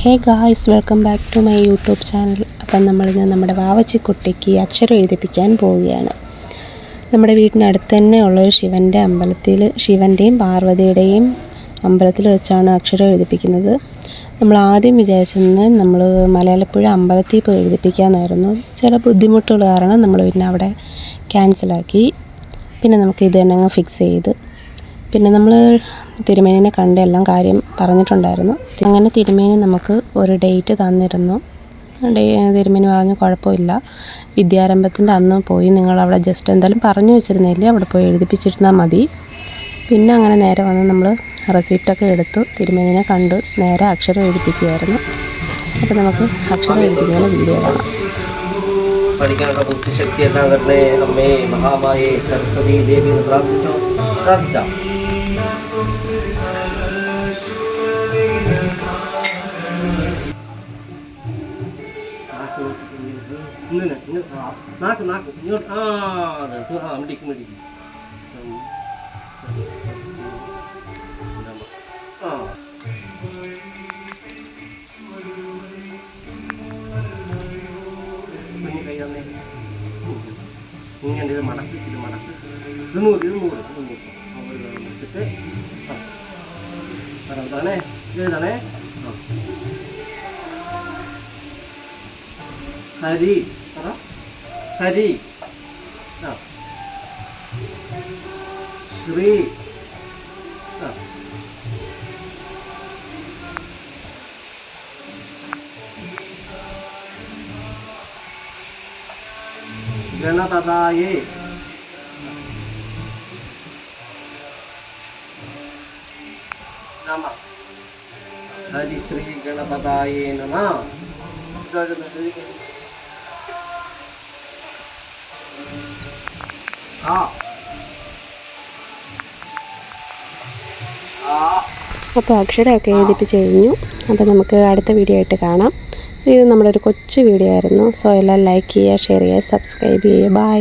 Hey guys, welcome back to my YouTube channel. അപ്പം നമ്മളിന്ന് നമ്മുടെ വാവച്ചിക്കുട്ടിക്ക് അക്ഷരം എഴുതിപ്പിക്കാൻ പോവുകയാണ്. നമ്മുടെ വീടിനടുത്ത് തന്നെ ഉള്ളൊരു ശിവൻ്റെ അമ്പലത്തിൽ, ശിവൻ്റെയും പാർവതിയുടെയും അമ്പലത്തിൽ വെച്ചാണ് അക്ഷരം എഴുതിപ്പിക്കുന്നത്. നമ്മൾ ആദ്യം വിചാരിച്ചത് നമ്മൾ മലയാളപ്പുഴ അമ്പലത്തിൽ പോയി എഴുതിപ്പിക്കാമെന്നായിരുന്നു. ചില ബുദ്ധിമുട്ടുകൾ കാരണം നമ്മൾ പിന്നെ അവിടെ ക്യാൻസലാക്കി. പിന്നെ നമുക്ക് ഇത് തന്നെ അങ്ങ് ഫിക്സ് ചെയ്ത്. പിന്നെ നമ്മൾ തിരുമേനിനെ കണ്ട് എല്ലാം കാര്യം പറഞ്ഞിട്ടുണ്ടായിരുന്നു. അങ്ങനെ തിരുമേനി നമുക്ക് ഒരു ഡേറ്റ് തന്നിരുന്നു. തിരുമേനി പറഞ്ഞു കുഴപ്പമില്ല, വിദ്യാരംഭത്തിൻ്റെ അന്ന് പോയി നിങ്ങളവിടെ ജസ്റ്റ് എന്തായാലും പറഞ്ഞു വെച്ചിരുന്നില്ലേ, അവിടെ പോയി എഴുതിപ്പിച്ചിരുന്നാൽ മതി. പിന്നെ അങ്ങനെ നേരെ വന്ന് നമ്മൾ റെസിപ്റ്റൊക്കെ എടുത്തു തിരുമേനിനെ കണ്ട് നേരെ അക്ഷരം എഴുതിപ്പിക്കുമായിരുന്നു. അപ്പോൾ നമുക്ക് അക്ഷരം എഴുതിക്കുന്ന വീഡിയോ കാണാം. പഠിക്കാനുള്ള ബുദ്ധിശക്തി എല്ലാം തന്നെ അമ്മേ മഹാമായേ സരസ്വതി ദേവി എന്ന് പ്രാർത്ഥിച്ചാം. നാക്ക് നാക്ക് ഇങ്ങോട്ട് മിടിക്കും മിടിക്കും. കുഞ്ഞു കൈ തന്നെ ഇങ്ങനെ ഇത് മടക്ക് ഇത് മടക്ക് ഇത് നൂറ് ഇത് നൂറ് ഇത് നൂറ് വെച്ചിട്ട് പറഞ്ഞേ എഴുതണേ. ഹരി ഹരി ശ്രീ ഗണപതായേ നമഃ. ഹരി ശ്രീ ഗണപതായേ നമഃ. അപ്പോൾ അക്ഷരമൊക്കെ എഴുതിപ്പിച്ച് കഴിഞ്ഞു. അപ്പോൾ നമുക്ക് അടുത്ത വീഡിയോ ആയിട്ട് കാണാം. ഇത് നമ്മുടെ ഒരു കൊച്ചു വീഡിയോ ആയിരുന്നു. സോ എല്ലാം ലൈക്ക് ചെയ്യുക, ഷെയർ ചെയ്യുക, സബ്സ്ക്രൈബ് ചെയ്യുക. ബൈ.